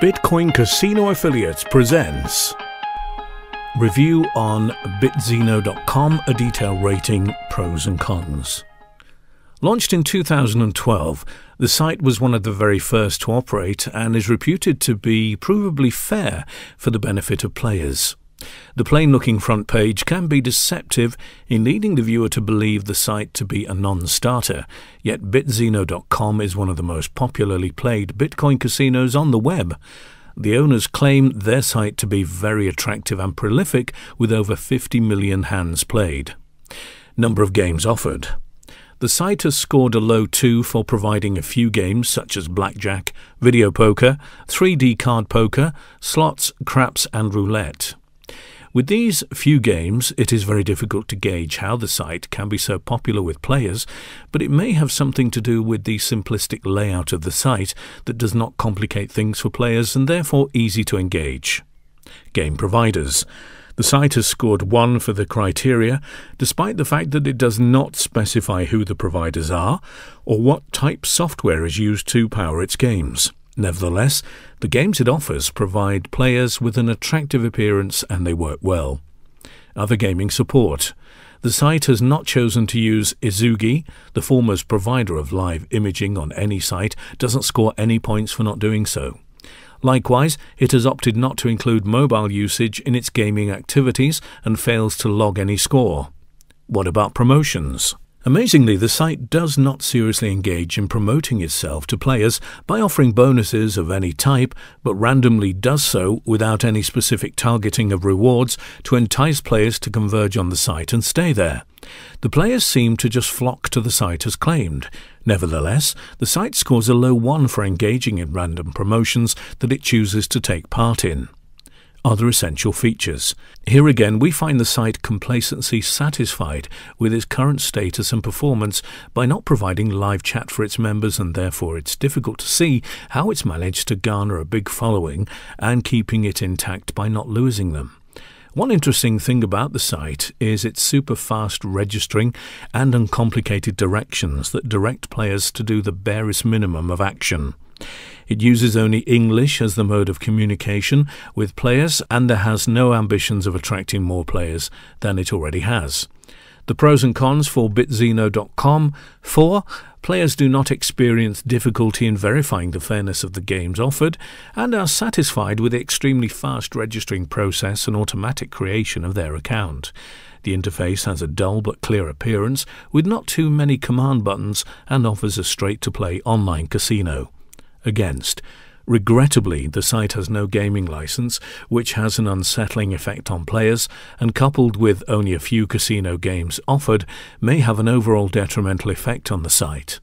Bitcoin Casino Affiliates presents Review on bitzeno.com, a detailed rating, pros and cons. Launched in 2012, the site was one of the very first to operate and is reputed to be provably fair for the benefit of players. The plain-looking front page can be deceptive in leading the viewer to believe the site to be a non-starter, yet bitzeno.com is one of the most popularly played Bitcoin casinos on the web. The owners claim their site to be very attractive and prolific, with over 50 million hands played. Number of games offered. The site has scored a low 2 for providing a few games such as blackjack, video poker, 3D card poker, slots, craps and roulette. With these few games, it is very difficult to gauge how the site can be so popular with players, but it may have something to do with the simplistic layout of the site that does not complicate things for players and therefore easy to engage. Game providers. The site has scored 1 for the criteria, despite the fact that it does not specify who the providers are or what type software is used to power its games. Nevertheless, the games it offers provide players with an attractive appearance and they work well. Other gaming support. The site has not chosen to use Ezugi. The foremost provider of live imaging on any site doesn't score any points for not doing so. Likewise, it has opted not to include mobile usage in its gaming activities and fails to log any score. What about promotions? Amazingly, the site does not seriously engage in promoting itself to players by offering bonuses of any type, but randomly does so without any specific targeting of rewards to entice players to converge on the site and stay there. The players seem to just flock to the site as claimed. Nevertheless, the site scores a low 1 for engaging in random promotions that it chooses to take part in. Other essential features. Here again we find the site complacency satisfied with its current status and performance by not providing live chat for its members, and therefore it's difficult to see how it's managed to garner a big following and keeping it intact by not losing them. One interesting thing about the site is its super fast registering and uncomplicated directions that direct players to do the barest minimum of action. It uses only English as the mode of communication with players, and there has no ambitions of attracting more players than it already has. The pros and cons for bitzeno.com. 4. Players do not experience difficulty in verifying the fairness of the games offered and are satisfied with the extremely fast registering process and automatic creation of their account. The interface has a dull but clear appearance with not too many command buttons and offers a straight-to-play online casino. Against. Regrettably, the site has no gaming license, which has an unsettling effect on players, and coupled with only a few casino games offered, may have an overall detrimental effect on the site.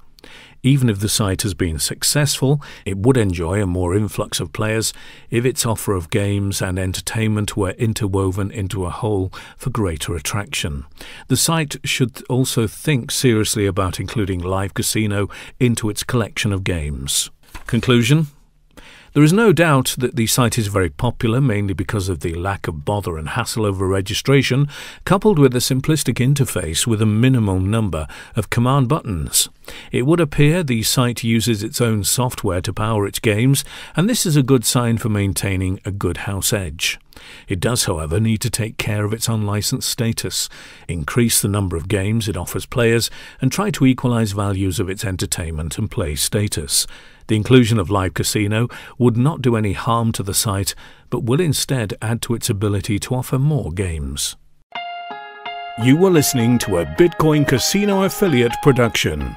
Even if the site has been successful, it would enjoy a more influx of players if its offer of games and entertainment were interwoven into a whole for greater attraction. The site should also think seriously about including live casino into its collection of games. Conclusion. There is no doubt that the site is very popular, mainly because of the lack of bother and hassle over registration, coupled with a simplistic interface with a minimal number of command buttons. It would appear the site uses its own software to power its games, and this is a good sign for maintaining a good house edge. It does, however, need to take care of its unlicensed status, increase the number of games it offers players, and try to equalize values of its entertainment and play status. The inclusion of live casino would not do any harm to the site, but will instead add to its ability to offer more games. You were listening to a Bitcoin Casino Affiliate production.